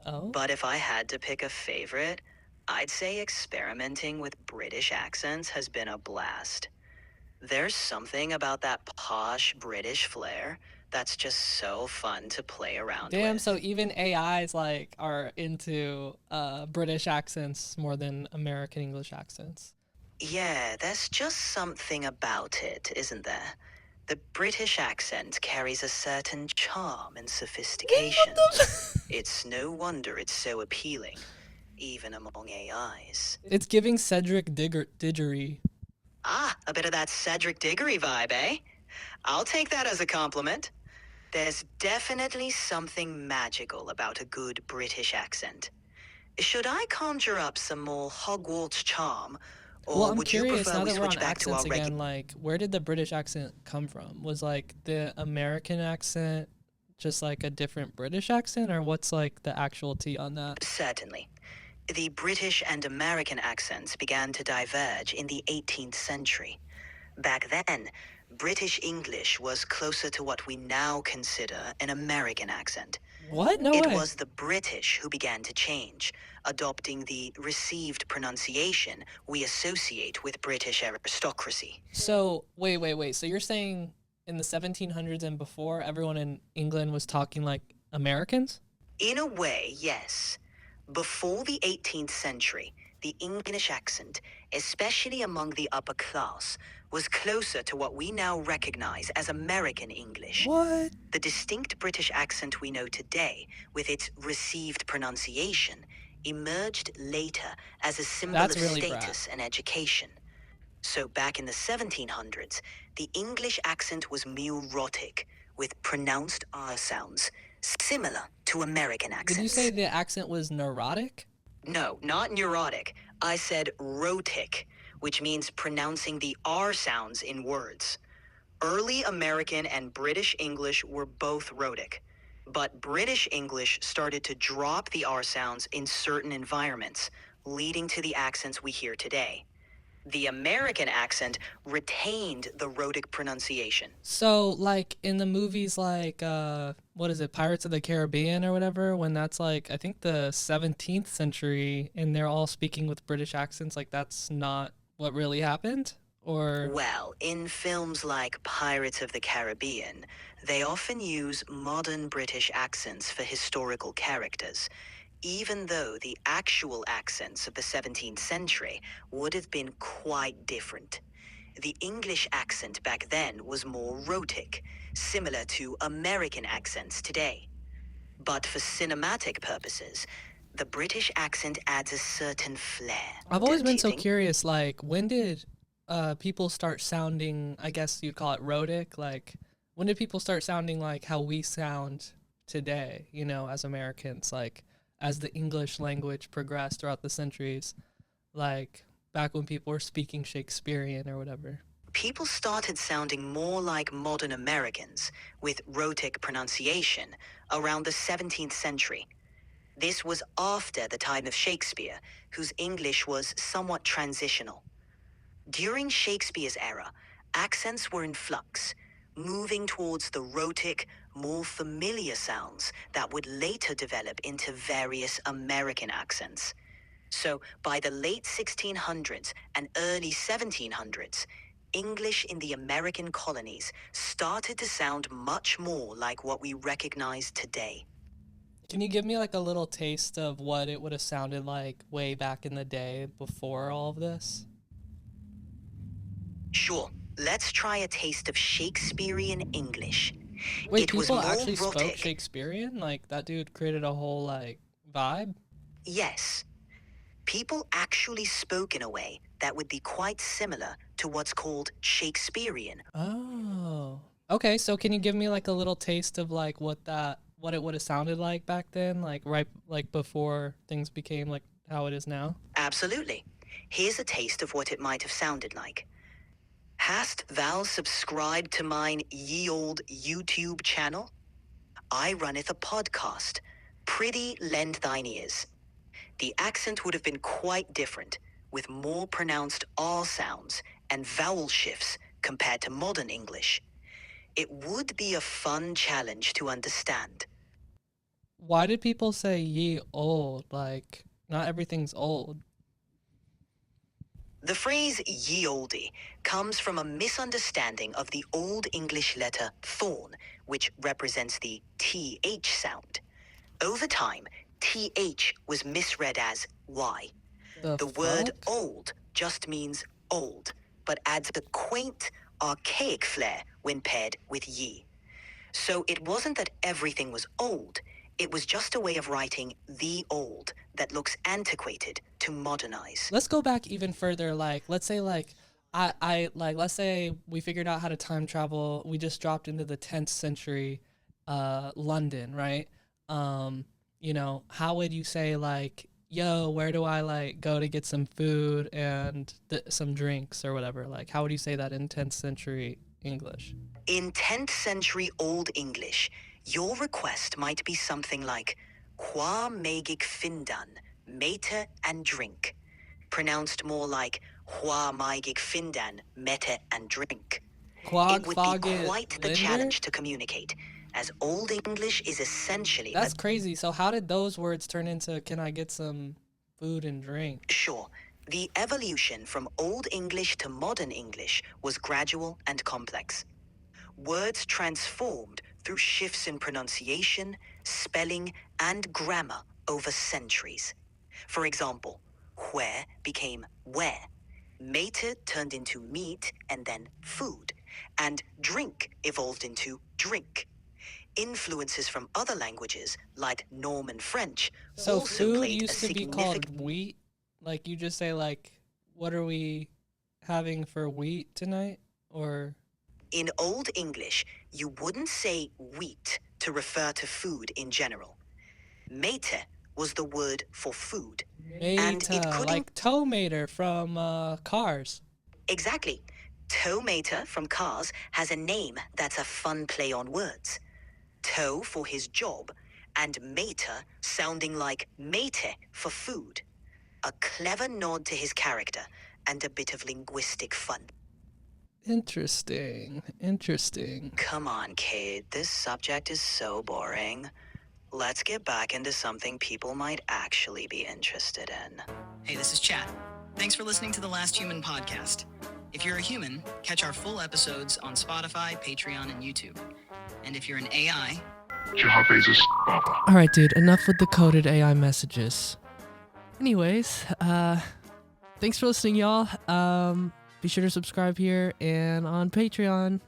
Oh, But if I had to pick a favorite, I'd say experimenting with British accents has been a blast. There's something about that posh British flair that's just so fun to play around damn. So with. even AIs like are into British accents more than American English accents. Yeah, there's just something about it, isn't there? The British accent carries a certain charm and Wait, what sophistication. the? It's no wonder it's so appealing, even among AIs. It's giving Cedric Diggory. Ah, a bit of that Cedric Diggory vibe, eh? I'll take that as a compliment. There's definitely something magical about a good British accent. Should I conjure up some more Hogwarts charm, Well, or I'm would you curious prefer now we that we're switch on back to accents our regular? again. Like, where did the British accent come from? Was like the American accent just like a different British accent, or what's like the actual T on that? Certainly. The British and American accents began to diverge in the 18th century. Back then, British English was closer to what we now consider an American accent. What? No It way. was the British who began to change, adopting the received pronunciation we associate with British aristocracy. So wait. So you're saying in the 1700s and before, everyone in England was talking like Americans? In a way, yes. Before the 18th century, the English accent, especially among the upper class, was closer to what we now recognize as American English. What? The distinct British accent we know today, with its received pronunciation, emerged later as a symbol That's of really brat. status and education. So back in the 1700s, the English accent was neurotic, with pronounced R sounds, similar to American Did you say accents. the accent was neurotic? No, not neurotic. I said rhotic, which means pronouncing the R sounds in words. Early American and British English were both rhotic, but British English started to drop the R sounds in certain environments, leading to the accents we hear today. The American accent retained the rhotic pronunciation. So like in the movies like what is it, Pirates of the Caribbean or whatever, when that's like I think the 17th century and they're all speaking with British accents, like that's not what really happened? Or Well, in films like Pirates of the Caribbean, they often use modern British accents for historical characters, even though the actual accents of the 17th century would have been quite different. The English accent back then was more rhotic, similar to American accents today. But for cinematic purposes, the British accent adds a certain flair, I've always don't been you so think? curious, like when did people start sounding, I guess you'd call it rhotic, like when did people start sounding like how we sound today, you know, as Americans, like as the English language progressed throughout the centuries, like back when people were speaking Shakespearean or whatever. People started sounding more like modern Americans, with rhotic pronunciation, around the 17th century. This was after the time of Shakespeare, whose English was somewhat transitional. During Shakespeare's era, accents were in flux, moving towards the rhotic, more familiar sounds that would later develop into various American accents. So, by the late 1600s and early 1700s, English in the American colonies started to sound much more like what we recognize today. Can you give me like a little taste of what it would have sounded like way back in the day before all of this? Sure, let's try a taste of Shakespearean English. Wait, It was people more actually spoke rhotic, Shakespearean? Like that dude created a whole like vibe? yes. People actually spoke in a way that would be quite similar to what's called Shakespearean. Oh. Okay, so can you give me like a little taste of like what it would have sounded like back then, like right like before things became like how it is now? Absolutely. Here's a taste of what it might have sounded like. Hast thou subscribed to mine ye old YouTube channel? I runneth a podcast. Pretty lend thine ears. The accent would have been quite different, with more pronounced R sounds and vowel shifts compared to modern English. It would be a fun challenge to understand. Why did people say ye old? Like, not everything's old. The phrase ye olde comes from a misunderstanding of the Old English letter thorn, which represents the TH sound. Over time, TH was misread as Y. The The word fuck? old just means old, but adds a quaint, archaic flair when paired with ye. So it wasn't that everything was old, it was just a way of writing the old that looks antiquated to modernize. Let's go back even further. Like, let's say let's say we figured out how to time travel. We just dropped into the 10th century, London, right? You know, how would you say like, yo, where do I like go to get some food and some drinks or whatever? Like, how would you say that in 10th century English? In 10th century Old English, your request might be something like, Qua megig findan, mete and drink, pronounced more like, Qua megig findan, mete and drink. It Quag would be fogget quite the linder? challenge to communicate, as Old English is essentially That's crazy. So how did those words turn into can I get some food and drink? Sure. The evolution from Old English to Modern English was gradual and complex. Words transformed through shifts in pronunciation, spelling, and grammar over centuries. For example, where became where, mate turned into meat and then food, and drink evolved into drink. Influences from other languages, like Norman French, So also food played a used to be significant. called wheat. Like you just say like, what are we having for wheat tonight? Or In Old English, you wouldn't say wheat to refer to food in general. Mete was the word for food. And it meta, could like tomater from Cars. Exactly. Tomater from Cars has a name that's a fun play on words. Toe for his job, and mater sounding like mate for food. A clever nod to his character, and a bit of linguistic fun. Interesting. Interesting. Come on, Cade, this subject is so boring. Let's get back into something people might actually be interested in. Hey, this is Chat. Thanks for listening to the Last Human podcast. If you're a human, catch our full episodes on Spotify, Patreon, and YouTube. And if you're an AI, All right, dude, enough with the coded AI messages. Anyways, thanks for listening, y'all. Be sure to subscribe here and on Patreon.